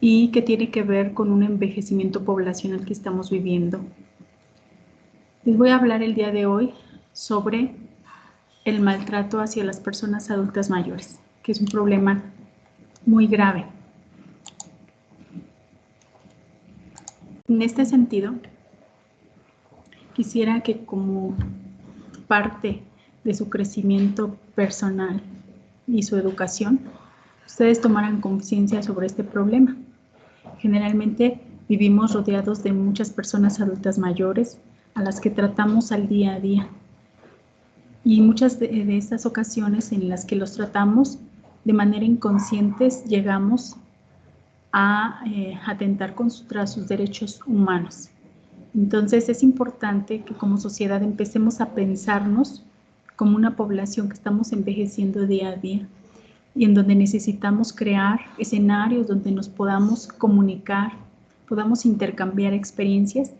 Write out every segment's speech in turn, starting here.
y que tiene que ver con un envejecimiento poblacional que estamos viviendo. Les voy a hablar el día de hoy sobre el maltrato hacia las personas adultas mayores, que es un problema muy grave. En este sentido, quisiera que como parte de su crecimiento personal y su educación, ustedes tomaran conciencia sobre este problema. Generalmente vivimos rodeados de muchas personas adultas mayores a las que tratamos al día a día. Y muchas de estas ocasiones en las que los tratamos de manera inconsciente llegamos a atentar contra sus derechos humanos. Entonces es importante que como sociedad empecemos a pensarnos como una población que estamos envejeciendo día a día y en donde necesitamos crear escenarios donde nos podamos comunicar, podamos intercambiar experiencias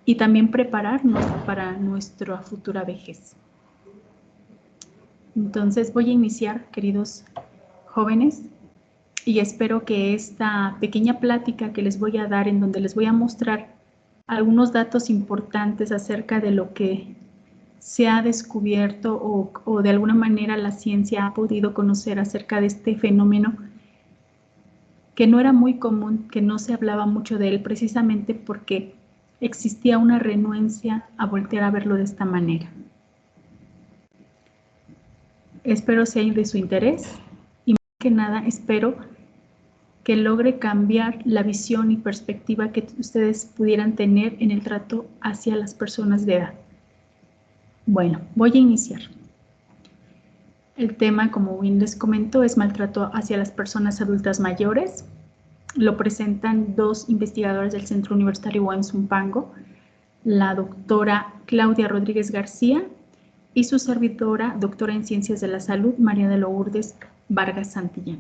y también prepararnos para nuestra futura vejez. Entonces voy a iniciar, queridos jóvenes, y espero que esta pequeña plática que les voy a dar, en donde les voy a mostrar algunos datos importantes acerca de lo que se ha descubierto o de alguna manera la ciencia ha podido conocer acerca de este fenómeno que no era muy común, que no se hablaba mucho de él precisamente porque existía una renuencia a voltear a verlo de esta manera. Espero sea de su interés y más que nada espero que logre cambiar la visión y perspectiva que ustedes pudieran tener en el trato hacia las personas de edad. Bueno, voy a iniciar. El tema, como bien les comento, es maltrato hacia las personas adultas mayores. Lo presentan dos investigadores del Centro Universitario Huayna-Zumpango, la doctora Claudia Rodríguez García y su servidora, doctora en Ciencias de la Salud, María de Lourdes Vargas Santillán.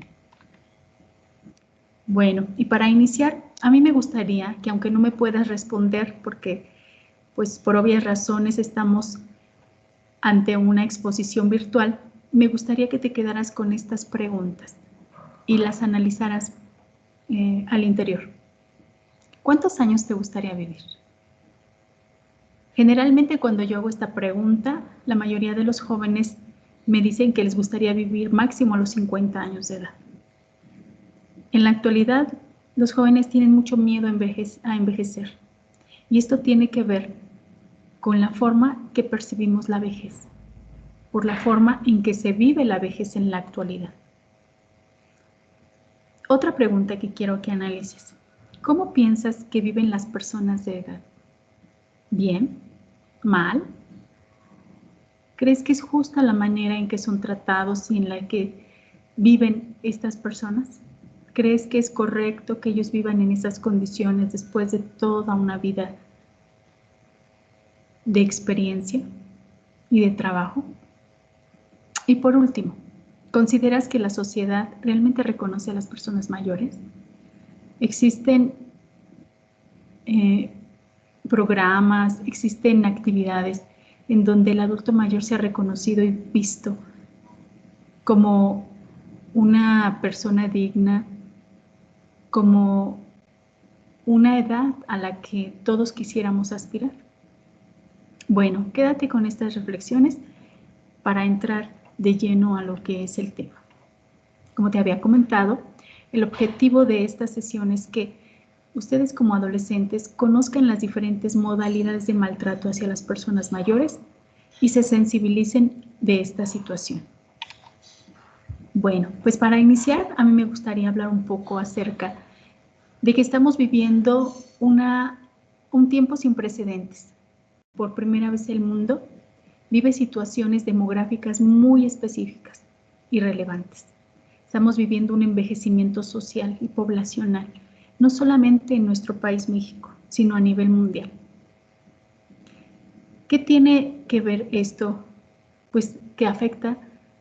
Bueno, y para iniciar, a mí me gustaría que, aunque no me puedas responder porque, pues por obvias razones estamos ante una exposición virtual, me gustaría que te quedaras con estas preguntas y las analizaras al interior. ¿Cuántos años te gustaría vivir? Generalmente cuando yo hago esta pregunta, la mayoría de los jóvenes me dicen que les gustaría vivir máximo a los 50 años de edad. En la actualidad, los jóvenes tienen mucho miedo a envejecer y esto tiene que ver con la forma que percibimos la vejez, por la forma en que se vive la vejez en la actualidad. Otra pregunta que quiero que analices. ¿Cómo piensas que viven las personas de edad? ¿Bien? ¿Mal? ¿Crees que es justa la manera en que son tratados y en la que viven estas personas? ¿Crees que es correcto que ellos vivan en esas condiciones después de toda una vida de experiencia y de trabajo? Y por último, ¿consideras que la sociedad realmente reconoce a las personas mayores? Existen programas, existen actividades en donde el adulto mayor se ha reconocido y visto como una persona digna, como una edad a la que todos quisiéramos aspirar. Bueno, quédate con estas reflexiones para entrar de lleno a lo que es el tema. Como te había comentado, el objetivo de esta sesión es que ustedes como adolescentes conozcan las diferentes modalidades de maltrato hacia las personas mayores y se sensibilicen de esta situación. Bueno, pues para iniciar, a mí me gustaría hablar un poco acerca de que estamos viviendo un tiempo sin precedentes. Por primera vez el mundo vive situaciones demográficas muy específicas y relevantes. Estamos viviendo un envejecimiento social y poblacional, no solamente en nuestro país México, sino a nivel mundial. ¿Qué tiene que ver esto? Pues que afecta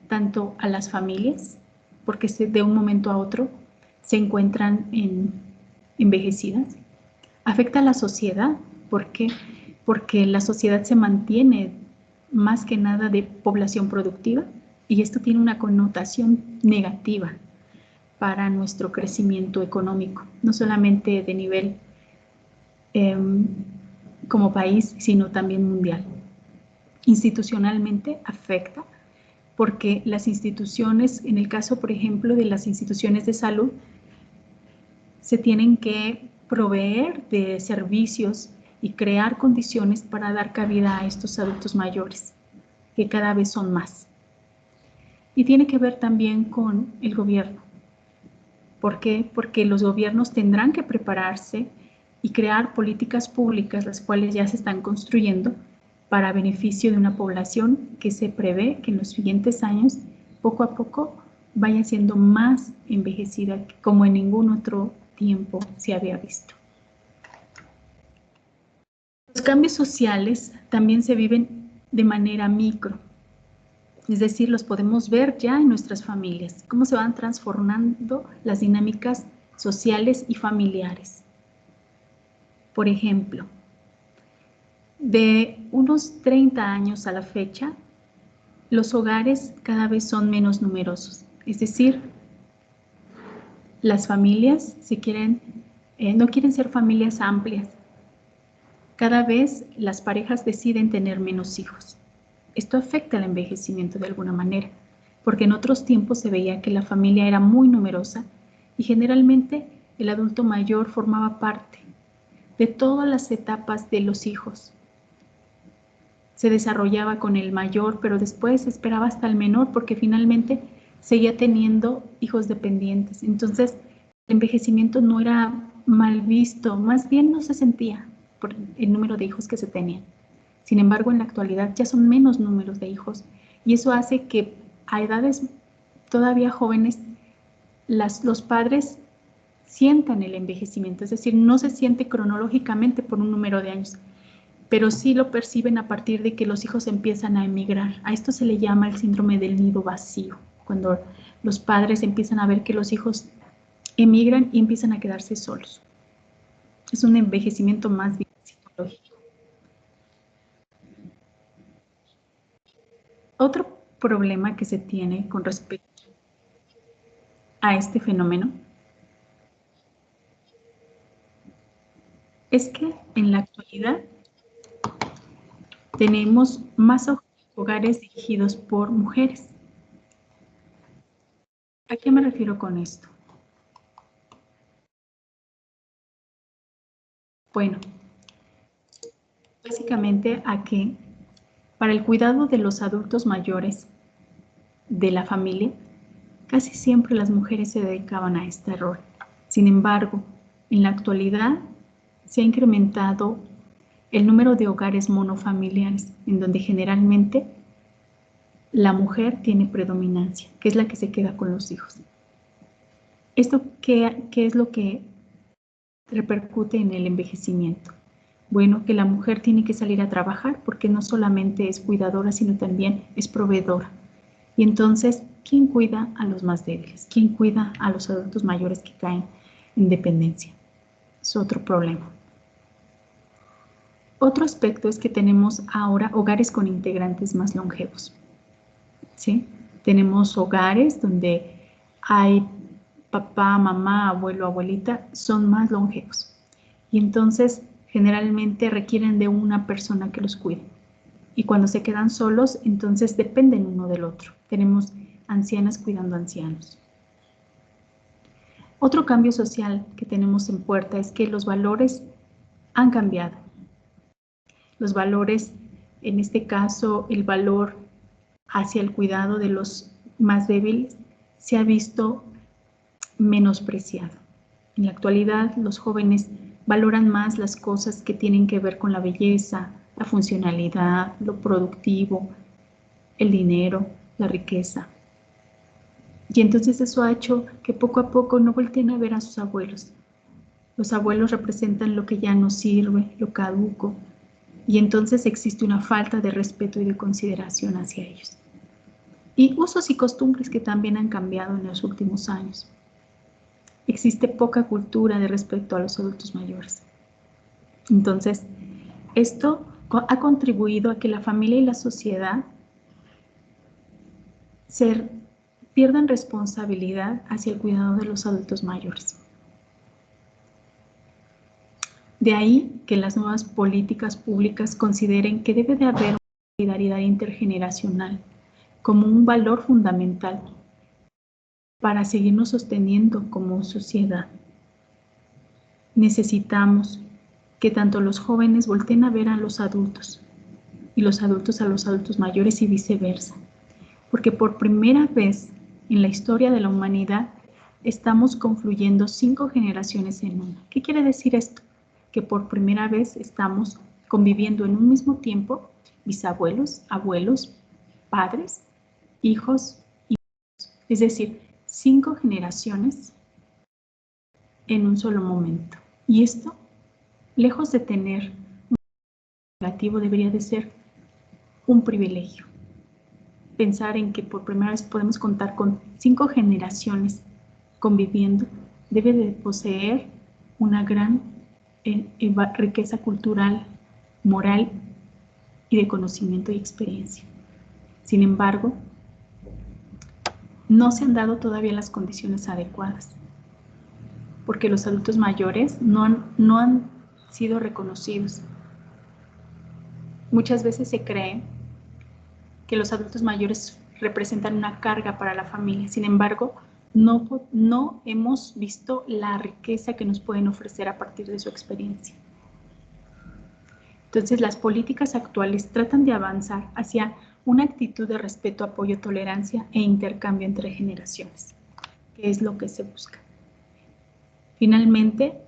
tanto a las familias, porque de un momento a otro se encuentran envejecidas. Afecta a la sociedad, ¿por qué? Porque la sociedad se mantiene más que nada de población productiva y esto tiene una connotación negativa para nuestro crecimiento económico, no solamente de nivel como país, sino también mundial. Institucionalmente afecta porque las instituciones, en el caso, por ejemplo, de las instituciones de salud, se tienen que proveer de servicios y crear condiciones para dar cabida a estos adultos mayores, que cada vez son más. Y tiene que ver también con el gobierno. ¿Por qué? Porque los gobiernos tendrán que prepararse y crear políticas públicas, las cuales ya se están construyendo, para beneficio de una población que se prevé que en los siguientes años, poco a poco, vaya siendo más envejecida como en ningún otro tiempo se había visto. Los cambios sociales también se viven de manera micro, es decir, los podemos ver ya en nuestras familias, cómo se van transformando las dinámicas sociales y familiares. Por ejemplo, de unos 30 años a la fecha, los hogares cada vez son menos numerosos, es decir, las familias no quieren ser familias amplias. Cada vez las parejas deciden tener menos hijos. Esto afecta el envejecimiento de alguna manera, porque en otros tiempos se veía que la familia era muy numerosa y generalmente el adulto mayor formaba parte de todas las etapas de los hijos. Se desarrollaba con el mayor, pero después se esperaba hasta el menor porque finalmente seguía teniendo hijos dependientes. Entonces, el envejecimiento no era mal visto, más bien no se sentía por el número de hijos que se tenían. Sin embargo, en la actualidad ya son menos números de hijos y eso hace que a edades todavía jóvenes los padres sientan el envejecimiento, es decir, no se siente cronológicamente por un número de años, pero sí lo perciben a partir de que los hijos empiezan a emigrar. A esto se le llama el síndrome del nido vacío, cuando los padres empiezan a ver que los hijos emigran y empiezan a quedarse solos. Es un envejecimiento más bien psicológico. Otro problema que se tiene con respecto a este fenómeno es que en la actualidad tenemos más hogares dirigidos por mujeres. ¿A qué me refiero con esto? Bueno, básicamente a que para el cuidado de los adultos mayores de la familia, casi siempre las mujeres se dedicaban a este rol. Sin embargo, en la actualidad se ha incrementado el número de hogares monofamiliares, en donde generalmente la mujer tiene predominancia, que es la que se queda con los hijos. ¿Esto qué es lo que repercute en el envejecimiento? Bueno, que la mujer tiene que salir a trabajar porque no solamente es cuidadora, sino también es proveedora. Y entonces, ¿quién cuida a los más débiles? ¿Quién cuida a los adultos mayores que caen en dependencia? Es otro problema. Otro aspecto es que tenemos ahora hogares con integrantes más longevos. ¿Sí? Tenemos hogares donde hay papá, mamá, abuelo, abuelita, son más longevos. Y entonces generalmente requieren de una persona que los cuide. Y cuando se quedan solos, entonces dependen uno del otro. Tenemos ancianas cuidando ancianos. Otro cambio social que tenemos en puerta es que los valores han cambiado. Los valores, en este caso, el valor hacia el cuidado de los más débiles, se ha visto menospreciado. En la actualidad, los jóvenes valoran más las cosas que tienen que ver con la belleza, la funcionalidad, lo productivo, el dinero, la riqueza. Y entonces eso ha hecho que poco a poco no volteen a ver a sus abuelos. Los abuelos representan lo que ya no sirve, lo caduco, y entonces existe una falta de respeto y de consideración hacia ellos. Y usos y costumbres que también han cambiado en los últimos años. Existe poca cultura de respecto a los adultos mayores. Entonces, esto ha contribuido a que la familia y la sociedad se pierdan responsabilidad hacia el cuidado de los adultos mayores. De ahí que las nuevas políticas públicas consideren que debe de haber una solidaridad intergeneracional como un valor fundamental para seguirnos sosteniendo como sociedad. Necesitamos que tanto los jóvenes volteen a ver a los adultos y los adultos a los adultos mayores y viceversa, porque por primera vez en la historia de la humanidad estamos confluyendo 5 generaciones en una. ¿Qué quiere decir esto? Que por primera vez estamos conviviendo en un mismo tiempo bisabuelos, abuelos, padres, hijos y hijos. Es decir, 5 generaciones en un solo momento. Y esto, lejos de tener un negativo, debería de ser un privilegio. Pensar en que por primera vez podemos contar con 5 generaciones conviviendo debe de poseer una gran riqueza cultural, moral y de conocimiento y experiencia. Sin embargo, no se han dado todavía las condiciones adecuadas, porque los adultos mayores no han sido reconocidos. Muchas veces se cree que los adultos mayores representan una carga para la familia. Sin embargo, no hemos visto la riqueza que nos pueden ofrecer a partir de su experiencia. Entonces, las políticas actuales tratan de avanzar hacia una actitud de respeto, apoyo, tolerancia e intercambio entre generaciones, que es lo que se busca. Finalmente,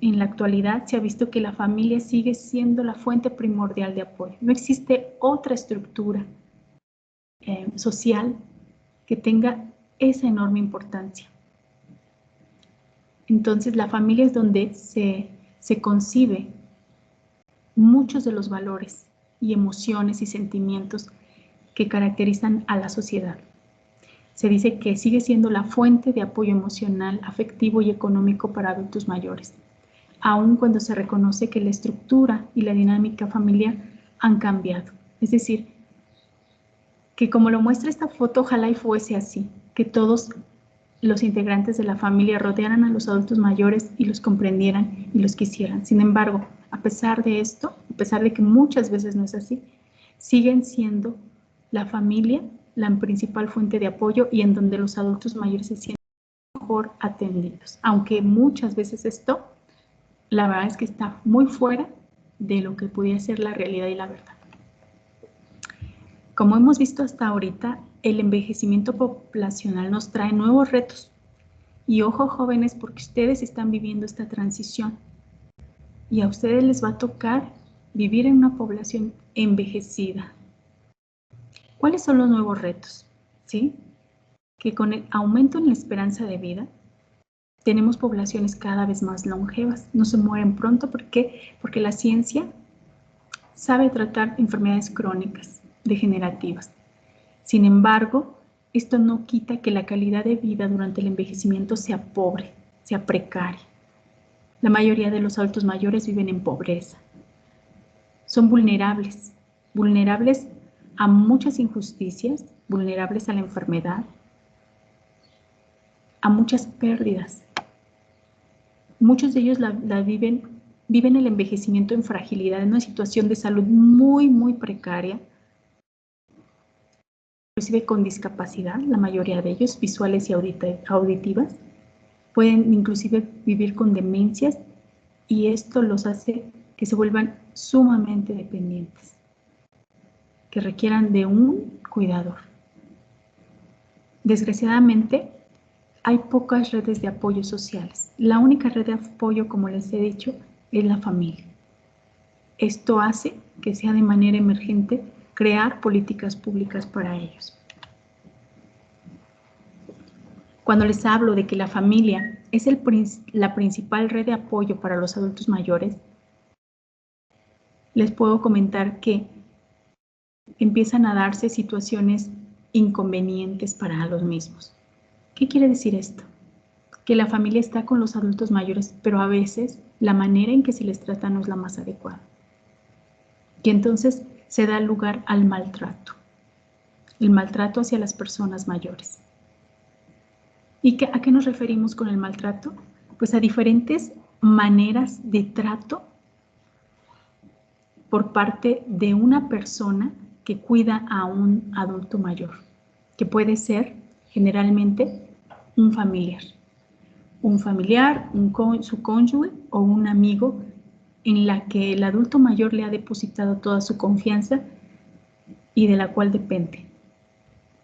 en la actualidad se ha visto que la familia sigue siendo la fuente primordial de apoyo. No existe otra estructura social que tenga esa enorme importancia. Entonces, la familia es donde se concibe muchos de los valores y emociones y sentimientos que caracterizan a la sociedad. Se dice que sigue siendo la fuente de apoyo emocional, afectivo y económico para adultos mayores, aun cuando se reconoce que la estructura y la dinámica familiar han cambiado. Es decir, que como lo muestra esta foto, ojalá y fuese así, que todos los integrantes de la familia rodearan a los adultos mayores y los comprendieran y los quisieran. Sin embargo, a pesar de esto, a pesar de que muchas veces no es así, siguen siendo la familia la principal fuente de apoyo y en donde los adultos mayores se sienten mejor atendidos. Aunque muchas veces esto, la verdad es que está muy fuera de lo que pudiera ser la realidad y la verdad. Como hemos visto hasta ahorita, el envejecimiento poblacional nos trae nuevos retos. Y ojo, jóvenes, porque ustedes están viviendo esta transición. Y a ustedes les va a tocar vivir en una población envejecida. ¿Cuáles son los nuevos retos? ¿Sí? Que con el aumento en la esperanza de vida, tenemos poblaciones cada vez más longevas. No se mueren pronto. ¿Por qué? Porque la ciencia sabe tratar enfermedades crónicas, degenerativas. Sin embargo, esto no quita que la calidad de vida durante el envejecimiento sea pobre, sea precaria. La mayoría de los adultos mayores viven en pobreza. Son vulnerables a muchas injusticias, vulnerables a la enfermedad, a muchas pérdidas. Muchos de ellos viven el envejecimiento en fragilidad, en una situación de salud muy, muy precaria, inclusive con discapacidad, la mayoría de ellos, visuales y auditivas. Pueden inclusive vivir con demencias y esto los hace que se vuelvan sumamente dependientes, que requieran de un cuidador. Desgraciadamente, hay pocas redes de apoyo sociales. La única red de apoyo, como les he dicho, es la familia. Esto hace que sea de manera emergente crear políticas públicas para ellos. Cuando les hablo de que la familia es la principal red de apoyo para los adultos mayores, les puedo comentar que empiezan a darse situaciones inconvenientes para los mismos. ¿Qué quiere decir esto? Que la familia está con los adultos mayores, pero a veces la manera en que se les trata no es la más adecuada. Y entonces se da lugar al maltrato. el maltrato hacia las personas mayores. ¿Y a qué nos referimos con el maltrato? Pues a diferentes maneras de trato por parte de una persona que cuida a un adulto mayor, que puede ser generalmente un familiar, su cónyuge o un amigo en la que el adulto mayor le ha depositado toda su confianza y de la cual depende.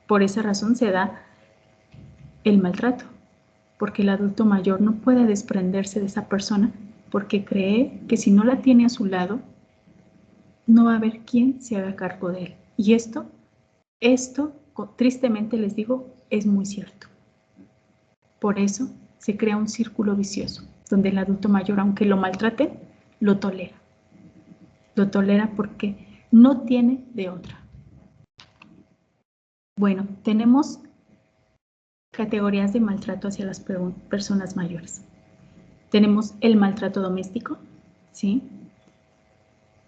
Por esa razón se da el maltrato, porque el adulto mayor no puede desprenderse de esa persona porque cree que si no la tiene a su lado, no va a haber quien se haga cargo de él. Y esto, tristemente les digo, es muy cierto. Por eso se crea un círculo vicioso, donde el adulto mayor, aunque lo maltraten, lo tolera. Lo tolera porque no tiene de otra. Bueno, tenemos categorías de maltrato hacia las personas mayores. Tenemos el maltrato doméstico, ¿sí?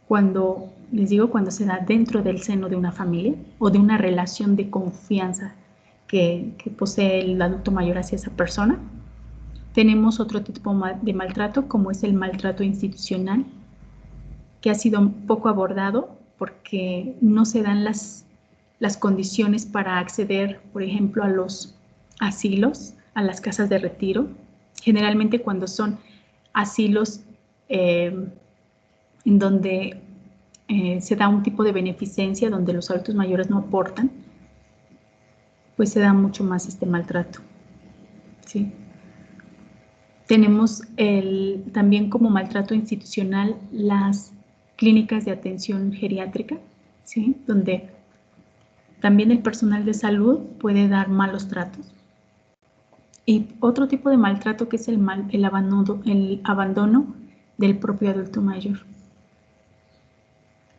Cuando se da dentro del seno de una familia o de una relación de confianza que posee el adulto mayor hacia esa persona. Tenemos otro tipo de maltrato, como es el maltrato institucional, que ha sido poco abordado porque no se dan las condiciones para acceder, por ejemplo, a los asilos, a las casas de retiro. Generalmente cuando son asilos en donde se da un tipo de beneficencia, donde los adultos mayores no aportan, pues se da mucho más este maltrato, ¿sí? Tenemos también como maltrato institucional las clínicas de atención geriátrica, ¿sí? Donde también el personal de salud puede dar malos tratos. Y otro tipo de maltrato que es el abandono del propio adulto mayor.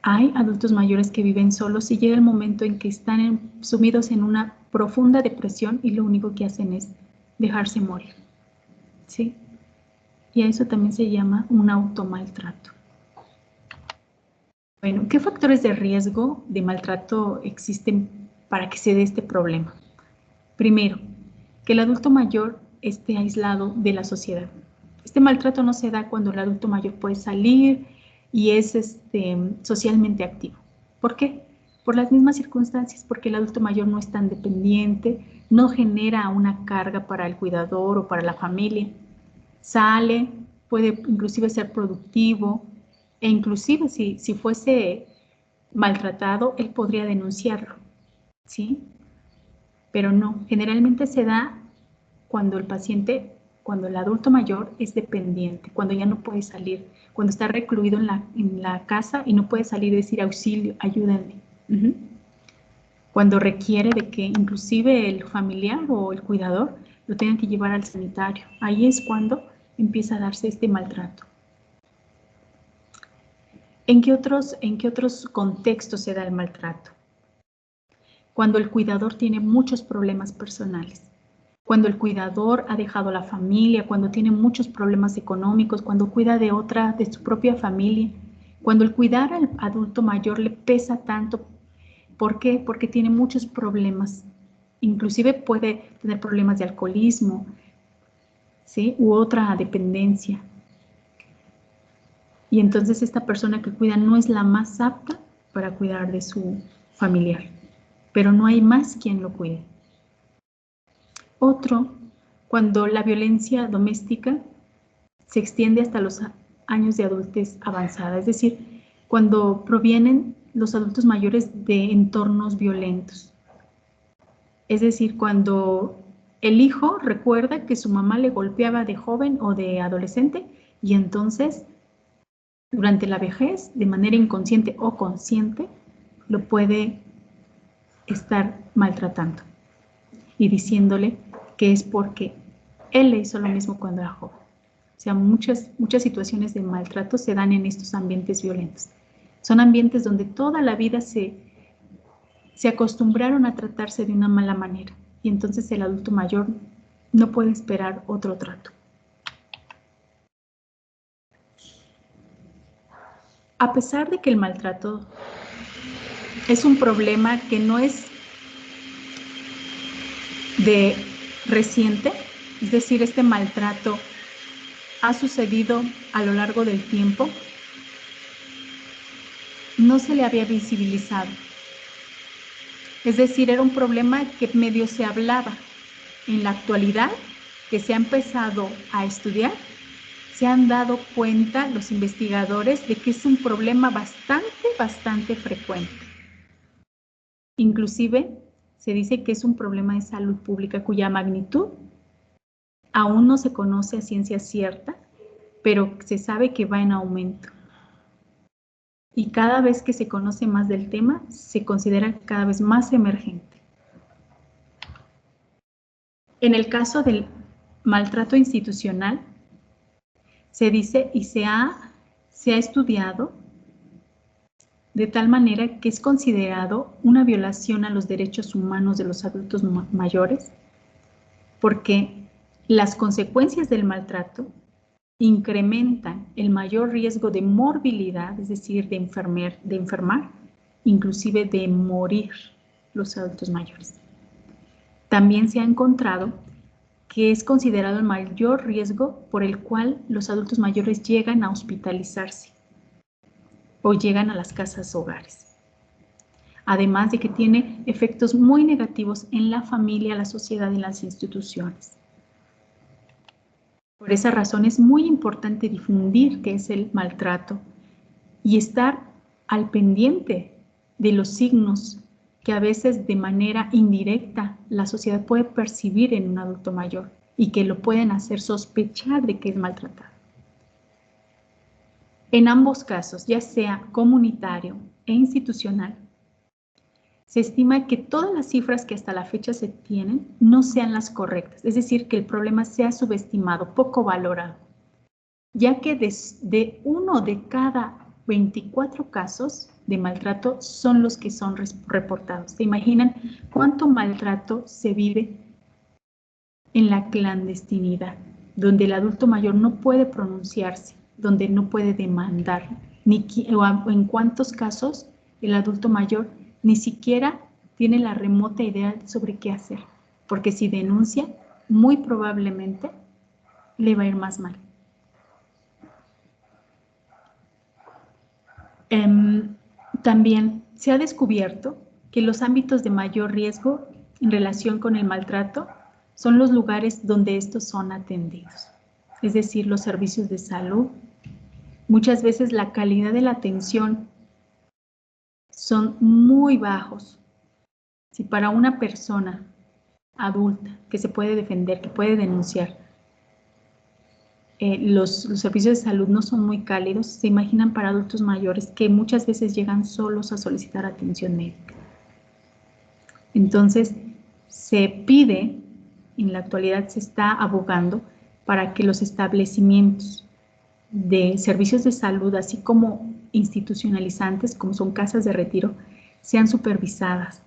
Hay adultos mayores que viven solos y llega el momento en que están sumidos en una profunda depresión y lo único que hacen es dejarse morir, ¿sí? Y a eso también se llama un automaltrato. Bueno, ¿qué factores de riesgo de maltrato existen para que se dé este problema? Primero, que el adulto mayor esté aislado de la sociedad. Este maltrato no se da cuando el adulto mayor puede salir y es socialmente activo. ¿Por qué? Por las mismas circunstancias, porque el adulto mayor no es tan dependiente, no genera una carga para el cuidador o para la familia. Sale, puede inclusive ser productivo e inclusive si fuese maltratado, él podría denunciarlo, ¿sí? Pero no, generalmente se da cuando el adulto mayor es dependiente, cuando ya no puede salir, cuando está recluido en la casa y no puede salir y decir auxilio, ayúdenme. Cuando requiere de que inclusive el familiar o el cuidador lo tengan que llevar al sanitario. Ahí es cuando empieza a darse este maltrato. ¿En qué otros contextos se da el maltrato? Cuando el cuidador tiene muchos problemas personales, cuando el cuidador ha dejado la familia, cuando tiene muchos problemas económicos, cuando cuida de su propia familia, cuando el cuidar al adulto mayor le pesa tanto. ¿Por qué? Porque tiene muchos problemas. Inclusive puede tener problemas de alcoholismo, ¿sí? U otra dependencia. Y entonces esta persona que cuida no es la más apta para cuidar de su familiar, pero no hay más quien lo cuide. Otro, cuando la violencia doméstica se extiende hasta los años de adultez avanzada, es decir, cuando provienen los adultos mayores de entornos violentos. Es decir, cuando el hijo recuerda que su mamá le golpeaba de joven o de adolescente y entonces durante la vejez, de manera inconsciente o consciente, lo puede estar maltratando y diciéndole que es porque él le hizo lo mismo cuando era joven. O sea, muchas situaciones de maltrato se dan en estos ambientes violentos. Son ambientes donde toda la vida se acostumbraron a tratarse de una mala manera y entonces el adulto mayor no puede esperar otro trato. A pesar de que el maltrato es un problema que no es de reciente, es decir, este maltrato ha sucedido a lo largo del tiempo, no se le había visibilizado. Es decir, era un problema que medio se hablaba. En la actualidad, que se ha empezado a estudiar, se han dado cuenta los investigadores de que es un problema bastante frecuente. Inclusive, se dice que es un problema de salud pública cuya magnitud aún no se conoce a ciencia cierta, pero se sabe que va en aumento. Y cada vez que se conoce más del tema, se considera cada vez más emergente. En el caso del maltrato institucional, se dice y se ha estudiado de tal manera que es considerado una violación a los derechos humanos de los adultos mayores, porque las consecuencias del maltrato incrementan el mayor riesgo de morbilidad, es decir, de enfermar, inclusive de morir los adultos mayores. También se ha encontrado que es considerado el mayor riesgo por el cual los adultos mayores llegan a hospitalizarse o llegan a las casas hogares. Además de que tiene efectos muy negativos en la familia, la sociedad y las instituciones. Por esa razón es muy importante difundir qué es el maltrato y estar al pendiente de los signos que a veces de manera indirecta la sociedad puede percibir en un adulto mayor y que lo pueden hacer sospechar de que es maltratado. En ambos casos, ya sea comunitario e institucional, se estima que todas las cifras que hasta la fecha se tienen no sean las correctas, es decir, que el problema sea subestimado, poco valorado, ya que de 1 de cada 24 casos de maltrato son los que son reportados. ¿Se imaginan cuánto maltrato se vive en la clandestinidad, donde el adulto mayor no puede pronunciarse, donde no puede demandar, o en cuántos casos el adulto mayor ni siquiera tiene la remota idea sobre qué hacer, porque si denuncia, muy probablemente le va a ir más mal. También se ha descubierto que los ámbitos de mayor riesgo en relación con el maltrato son los lugares donde estos son atendidos, es decir, los servicios de salud. Muchas veces la calidad de la atención son muy bajos. Si para una persona adulta que se puede defender, que puede denunciar, los servicios de salud no son muy cálidos, se imaginan para adultos mayores que muchas veces llegan solos a solicitar atención médica. Entonces, se pide, en la actualidad se está abogando para que los establecimientos de servicios de salud, así como institucionalizantes, como son casas de retiro, sean supervisadas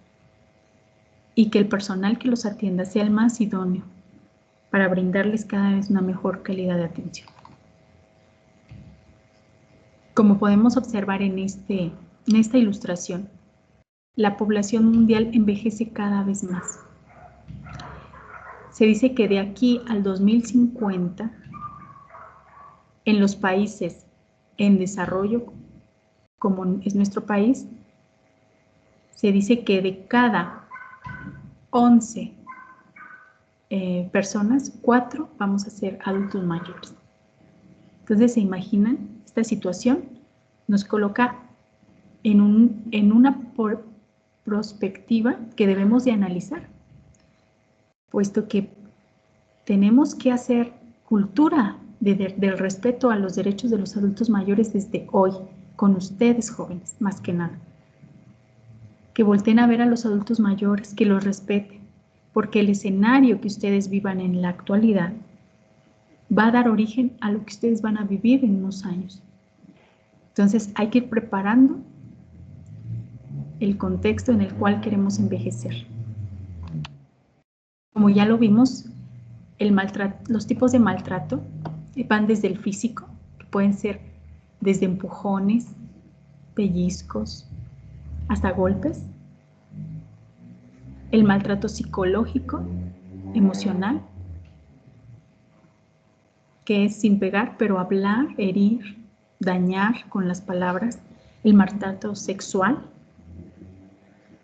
y que el personal que los atienda sea el más idóneo para brindarles cada vez una mejor calidad de atención. Como podemos observar en esta ilustración, la población mundial envejece cada vez más. Se dice que de aquí al 2050, en los países en desarrollo, como es nuestro país, se dice que de cada 11 personas, 4 vamos a ser adultos mayores. Entonces, ¿se imaginan? Esta situación nos coloca en una perspectiva que debemos de analizar, puesto que tenemos que hacer cultura del respeto a los derechos de los adultos mayores desde hoy, con ustedes jóvenes, más que nada. Que volteen a ver a los adultos mayores, que los respeten, porque el escenario que ustedes vivan en la actualidad va a dar origen a lo que ustedes van a vivir en unos años. Entonces hay que ir preparando el contexto en el cual queremos envejecer. Como ya lo vimos, los tipos de maltrato van desde el físico, que pueden ser desde empujones, pellizcos, hasta golpes. El maltrato psicológico, emocional, que es sin pegar, pero hablar, herir, dañar con las palabras, el maltrato sexual,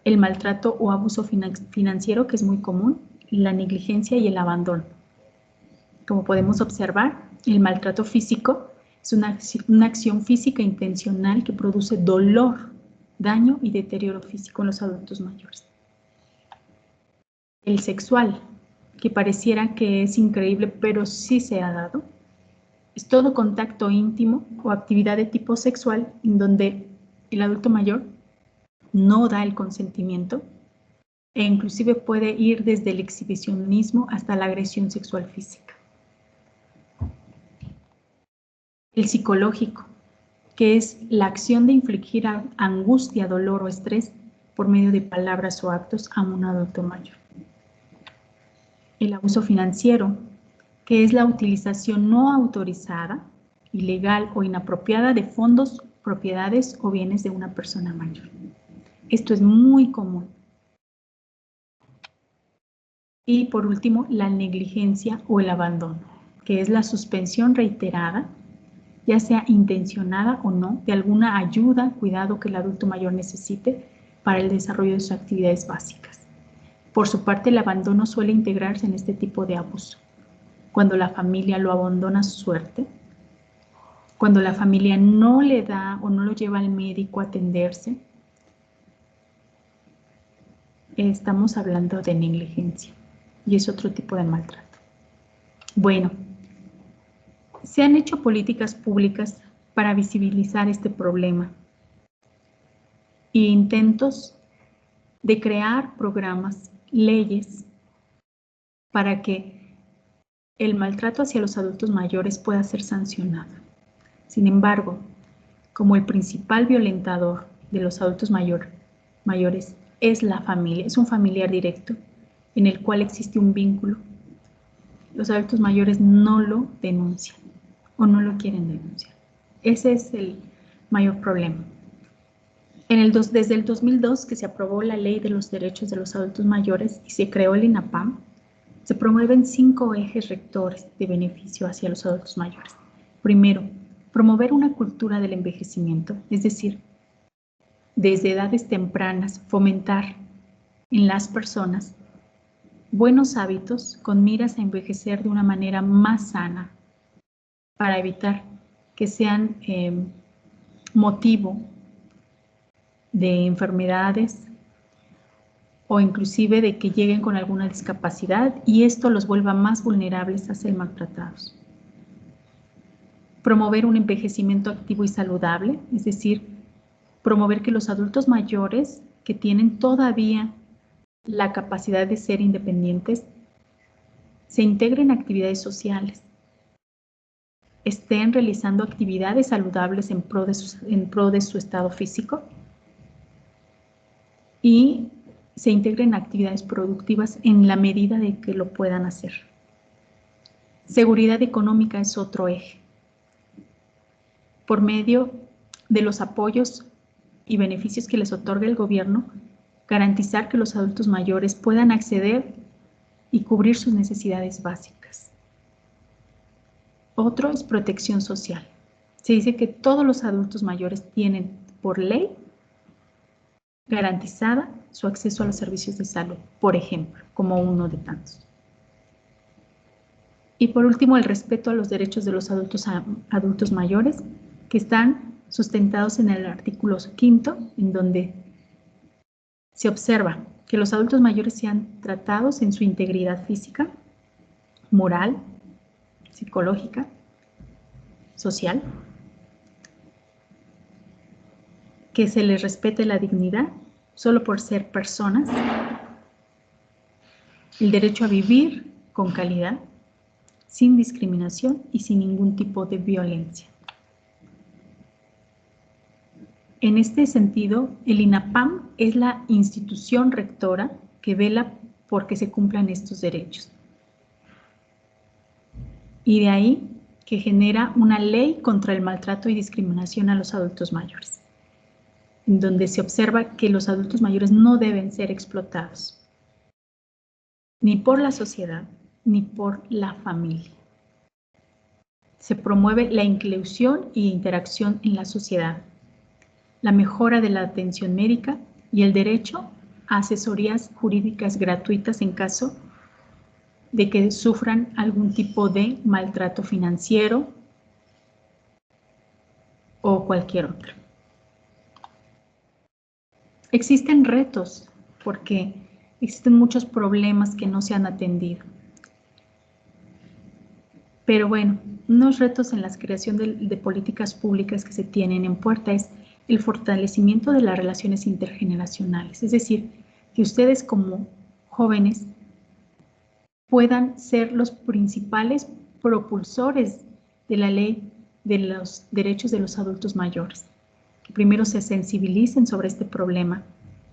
el maltrato o abuso financiero, que es muy común, la negligencia y el abandono. Como podemos observar, el maltrato físico es una acción física intencional que produce dolor, daño y deterioro físico en los adultos mayores. El sexual, que pareciera que es increíble, pero sí se ha dado, es todo contacto íntimo o actividad de tipo sexual en donde el adulto mayor no da el consentimiento e inclusive puede ir desde el exhibicionismo hasta la agresión sexual física. El psicológico, que es la acción de infligir angustia, dolor o estrés por medio de palabras o actos a un adulto mayor. El abuso financiero, que es la utilización no autorizada, ilegal o inapropiada de fondos, propiedades o bienes de una persona mayor. Esto es muy común. Y por último, la negligencia o el abandono, que es la suspensión reiterada, ya sea intencionada o no, de alguna ayuda, cuidado que el adulto mayor necesite para el desarrollo de sus actividades básicas. Por su parte, el abandono suele integrarse en este tipo de abuso. Cuando la familia lo abandona a su suerte, cuando la familia no le da o no lo lleva al médico a atenderse, estamos hablando de negligencia y es otro tipo de maltrato. Bueno, se han hecho políticas públicas para visibilizar este problema e intentos de crear programas, leyes, para que el maltrato hacia los adultos mayores pueda ser sancionado. Sin embargo, como el principal violentador de los adultos mayores es la familia, es un familiar directo en el cual existe un vínculo, los adultos mayores no lo denuncian o no lo quieren denunciar. Ese es el mayor problema. Desde el 2002, que se aprobó la Ley de los Derechos de los Adultos Mayores y se creó el INAPAM, se promueven 5 ejes rectores de beneficio hacia los adultos mayores. Primero, promover una cultura del envejecimiento, es decir, desde edades tempranas, fomentar en las personas buenos hábitos con miras a envejecer de una manera más sana para evitar que sean motivo de enfermedades o inclusive de que lleguen con alguna discapacidad y esto los vuelva más vulnerables a ser maltratados. Promover un envejecimiento activo y saludable, es decir, promover que los adultos mayores que tienen todavía la capacidad de ser independientes se integren en actividades sociales, estén realizando actividades saludables en pro de su estado físico y se integren en actividades productivas en la medida de que lo puedan hacer. Seguridad económica es otro eje. Por medio de los apoyos y beneficios que les otorga el gobierno, garantizar que los adultos mayores puedan acceder y cubrir sus necesidades básicas. Otro es protección social. Se dice que todos los adultos mayores tienen por ley garantizada su acceso a los servicios de salud, por ejemplo, como uno de tantos. Y por último, el respeto a los derechos de los adultos mayores, que están sustentados en el artículo 5, en donde se observa que los adultos mayores sean tratados en su integridad física, moral, psicológica, social, que se les respete la dignidad solo por ser personas, el derecho a vivir con calidad, sin discriminación y sin ningún tipo de violencia. En este sentido, el INAPAM es la institución rectora que vela por que se cumplan estos derechos. Y de ahí que genera una ley contra el maltrato y discriminación a los adultos mayores, en donde se observa que los adultos mayores no deben ser explotados. ni por la sociedad, ni por la familia. Se promueve la inclusión y interacción en la sociedad, la mejora de la atención médica y el derecho a asesorías jurídicas gratuitas en caso de que sufran algún tipo de maltrato financiero o cualquier otro. Existen retos porque existen muchos problemas que no se han atendido. Pero bueno, unos retos en la creación de políticas públicas que se tienen en puerta es el fortalecimiento de las relaciones intergeneracionales. Es decir, que ustedes como jóvenes puedan ser los principales propulsores de la ley de los derechos de los adultos mayores. Que primero se sensibilicen sobre este problema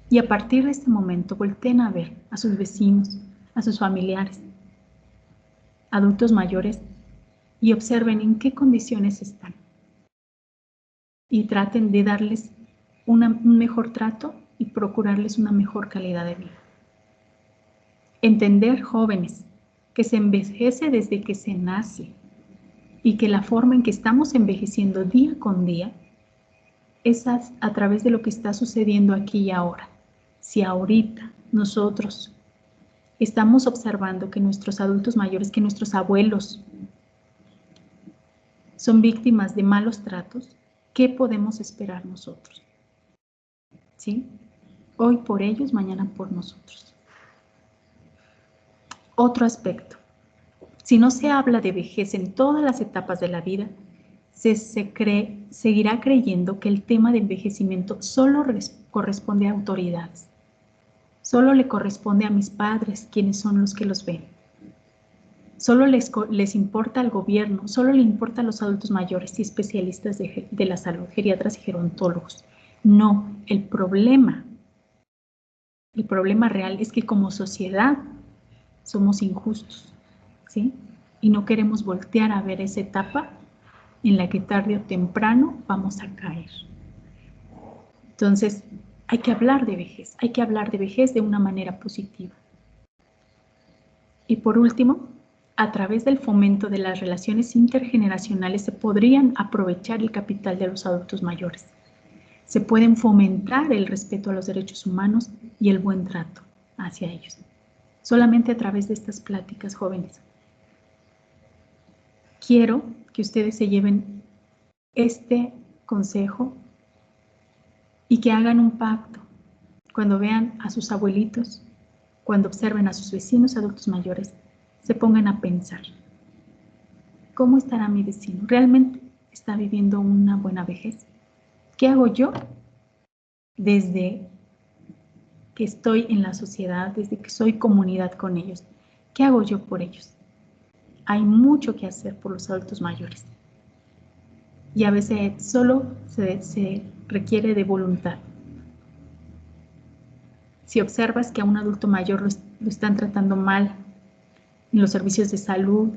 y a partir de este momento volteen a ver a sus vecinos, a sus familiares, adultos mayores, y observen en qué condiciones están. Y traten de darles un mejor trato y procurarles una mejor calidad de vida. Entender, jóvenes, que se envejece desde que se nace y que la forma en que estamos envejeciendo día con día es a través de lo que está sucediendo aquí y ahora. Si ahorita nosotros estamos observando que nuestros adultos mayores, que nuestros abuelos son víctimas de malos tratos, ¿qué podemos esperar nosotros? ¿Sí? Hoy por ellos, mañana por nosotros. Otro aspecto. Si no se habla de vejez en todas las etapas de la vida, seguirá creyendo que el tema de envejecimiento solo corresponde a autoridades. Solo le corresponde a mis padres, quienes son los que los ven. Solo les importa al gobierno, solo le importa a los adultos mayores y especialistas de la salud, geriatras y gerontólogos. No, el problema real es que como sociedad somos injustos, ¿sí? Y no queremos voltear a ver esa etapa en la que tarde o temprano vamos a caer. Entonces, hay que hablar de vejez de una manera positiva. Y por último, a través del fomento de las relaciones intergeneracionales se podrían aprovechar el capital de los adultos mayores. Se pueden fomentar el respeto a los derechos humanos y el buen trato hacia ellos. Solamente a través de estas pláticas, jóvenes. Quiero que ustedes se lleven este consejo y que hagan un pacto cuando vean a sus abuelitos, cuando observen a sus vecinos adultos mayores, se pongan a pensar, ¿cómo estará mi vecino? ¿Realmente está viviendo una buena vejez? ¿Qué hago yo desde que estoy en la sociedad, desde que soy comunidad con ellos? ¿Qué hago yo por ellos? Hay mucho que hacer por los adultos mayores. Y a veces solo se requiere de voluntad. Si observas que a un adulto mayor lo están tratando mal en los servicios de salud,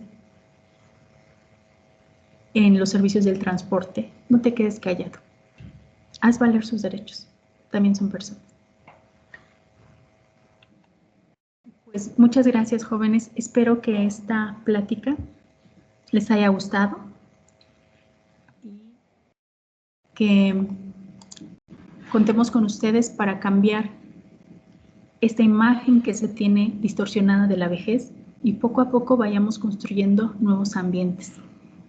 en los servicios del transporte, no te quedes callado. Haz valer sus derechos. También son personas. Pues muchas gracias, jóvenes. Espero que esta plática les haya gustado y que contemos con ustedes para cambiar esta imagen que se tiene distorsionada de la vejez y poco a poco vayamos construyendo nuevos ambientes,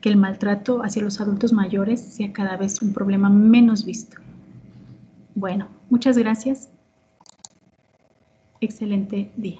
que el maltrato hacia los adultos mayores sea cada vez un problema menos visto. Bueno, muchas gracias. Excelente día.